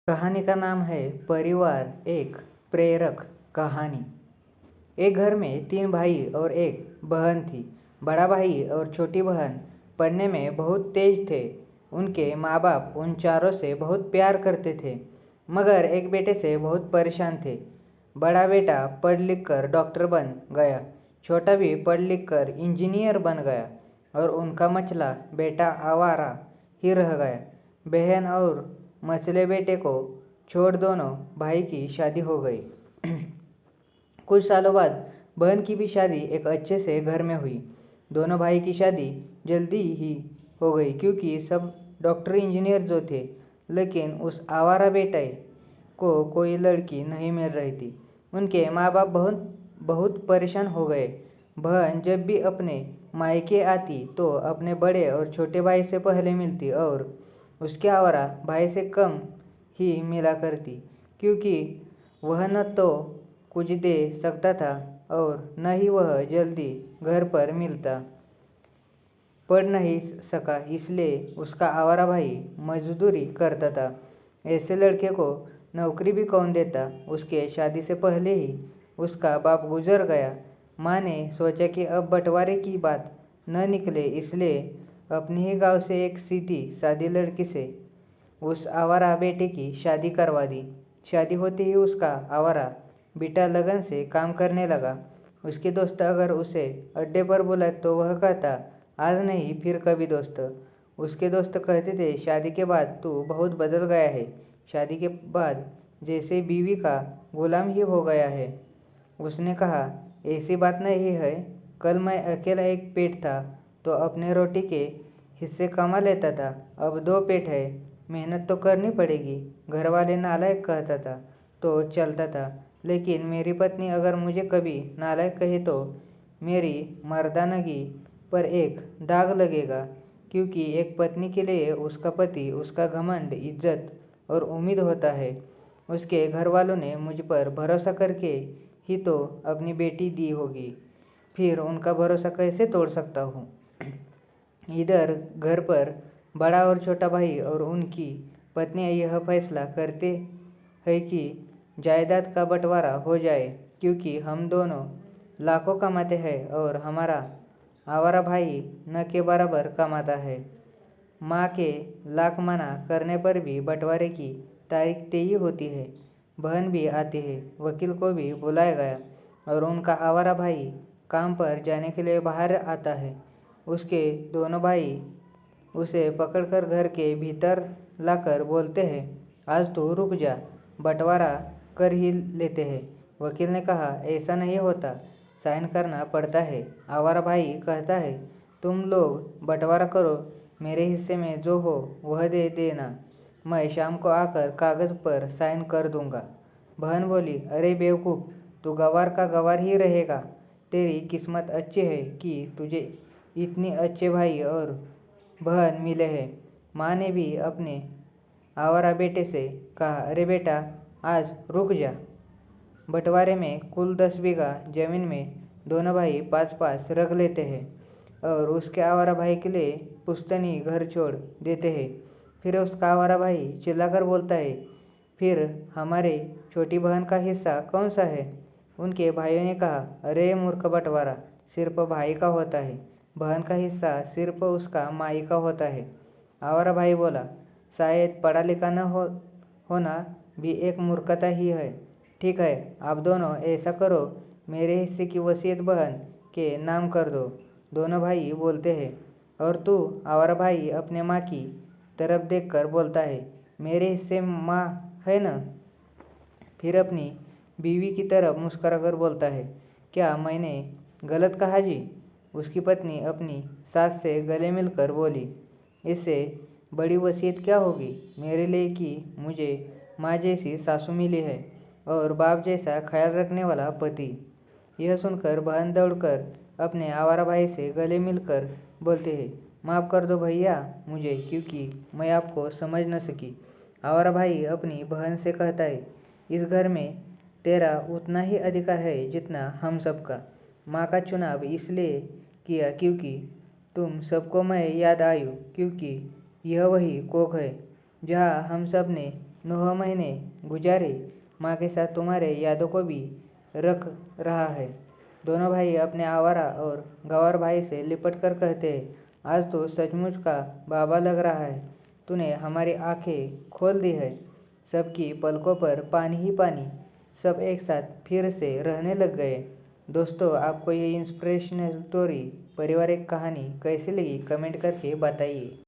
कहानी का नाम है परिवार एक प्रेरक कहानी। एक घर में तीन भाई और एक बहन थी। बड़ा भाई और छोटी बहन पढ़ने में बहुत तेज थे। उनके माँ बाप उन चारों से बहुत प्यार करते थे, मगर एक बेटे से बहुत परेशान थे। बड़ा बेटा पढ़ लिख कर डॉक्टर बन गया, छोटा भी पढ़ लिख कर इंजीनियर बन गया और उनका मचला बेटा आवारा ही रह गया। बहन और मचले बेटे को छोड़ दोनों भाई की शादी हो गई। कुछ सालों बाद बहन की भी शादी एक अच्छे से घर में हुई। दोनों भाई की शादी जल्दी ही हो गई क्योंकि सब डॉक्टर इंजीनियर जो थे, लेकिन उस आवारा बेटे को कोई लड़की नहीं मिल रही थी। उनके माँ बाप बहुत बहुत परेशान हो गए। बहन जब भी अपने मायके आती तो अपने बड़े और छोटे भाई से पहले मिलती और उसके आवारा भाई से कम ही मिला करती, क्योंकि वह न तो कुछ दे सकता था और न ही वह जल्दी घर पर मिलता पढ़ नहीं सका, इसलिए उसका आवारा भाई मजदूरी करता था। ऐसे लड़के को नौकरी भी कौन देता। उसके शादी से पहले ही उसका बाप गुजर गया। माँ ने सोचा कि अब बंटवारे की बात न निकले, इसलिए अपने ही गांव से एक सीधी सादी लड़की से उस आवारा बेटे की शादी करवा दी। शादी होते ही उसका आवारा बेटा लगन से काम करने लगा। उसके दोस्त अगर उसे अड्डे पर बुलाए तो वह कहता, आज नहीं फिर कभी दोस्त। उसके दोस्त कहते थे, शादी के बाद तू बहुत बदल गया है, शादी के बाद जैसे बीवी का गुलाम ही हो गया है। उसने कहा, ऐसी बात नहीं है, कल मैं अकेला एक पेट था तो अपने रोटी के हिस्से कमा लेता था, अब दो पेट है, मेहनत तो करनी पड़ेगी। घर वाले नालायक कहता था तो चलता था, लेकिन मेरी पत्नी अगर मुझे कभी नालायक कहे तो मेरी मर्दानगी पर एक दाग लगेगा, क्योंकि एक पत्नी के लिए उसका पति उसका घमंड, इज्जत और उम्मीद होता है। उसके घर वालों ने मुझ पर भरोसा करके ही तो अपनी बेटी दी होगी, फिर उनका भरोसा कैसे तोड़ सकता हूँ। इधर घर पर बड़ा और छोटा भाई और उनकी पत्नियां यह फैसला करते हैं कि जायदाद का बंटवारा हो जाए, क्योंकि हम दोनों लाखों कमाते हैं और हमारा आवारा भाई न के बराबर कमाता है। माँ के लाख मना करने पर भी बंटवारे की तारीख तय होती है। बहन भी आती है, वकील को भी बुलाया गया और उनका आवारा भाई काम पर जाने के लिए बाहर आता है। उसके दोनों भाई उसे पकड़कर घर के भीतर लाकर बोलते हैं, आज तो रुक जा, बंटवारा कर ही लेते हैं। वकील ने कहा, ऐसा नहीं होता, साइन करना पड़ता है। आवारा भाई कहता है, तुम लोग बंटवारा करो, मेरे हिस्से में जो हो वह दे देना, मैं शाम को आकर कागज पर साइन कर दूंगा। बहन बोली, अरे बेवकूफ़, तू गवार का गवार ही रहेगा। तेरी किस्मत अच्छी है कि तुझे इतने अच्छे भाई और बहन मिले हैं। माँ ने भी अपने आवारा बेटे से कहा, अरे बेटा, आज रुक जा। बंटवारे में कुल 10 बीघा जमीन में दोनों भाई 5-5 रख लेते हैं और उसके आवारा भाई के लिए पुश्तैनी घर छोड़ देते हैं। फिर उसका आवारा भाई चिल्लाकर बोलता है, फिर हमारे छोटी बहन का हिस्सा कौन सा है। उनके भाइयों ने कहा, अरे मूर्ख बंटवारा सिर्फ भाई का होता है, बहन का हिस्सा सिर्फ उसका माई का होता है। आवारा भाई बोला, शायद पढ़ा लिखा न होना भी एक मूर्खता ही है। ठीक है, आप दोनों ऐसा करो, मेरे हिस्से की वसीयत बहन के नाम कर दो। दोनों भाई बोलते हैं। और तू, आवारा भाई अपने माँ की तरफ देखकर बोलता है, मेरे हिस्से माँ है न। फिर अपनी बीवी की तरफ मुस्कुराकर बोलता है, क्या मैंने गलत कहा जी। उसकी पत्नी अपनी सास से गले मिलकर बोली, इससे बड़ी वसीयत क्या होगी मेरे लिए कि मुझे माँ जैसी सासू मिली है और बाप जैसा ख्याल रखने वाला पति। यह सुनकर बहन दौड़कर अपने आवारा भाई से गले मिलकर बोलते हैं, माफ़ कर दो भैया मुझे, क्योंकि मैं आपको समझ न सकी। आवारा भाई अपनी बहन से कहता है, इस घर में तेरा उतना ही अधिकार है जितना हम सबका। माँ का चुनाव इसलिए किया क्योंकि तुम सबको मैं याद आई, क्योंकि यह वही कोख है जहाँ हम सब ने 9 महीने गुजारे, माँ के साथ तुम्हारे यादों को भी रख रहा है। दोनों भाई अपने आवारा और गंवार भाई से लिपट कर कहते हैं, आज तो सचमुच का बाबा लग रहा है। तूने हमारी आंखें खोल दी है। सबकी पलकों पर पानी ही पानी। सब एक साथ फिर से रहने लग गए। दोस्तों, आपको ये इंस्पिरेशनल स्टोरी परिवार एक कहानी कैसी लगी कमेंट करके बताइए।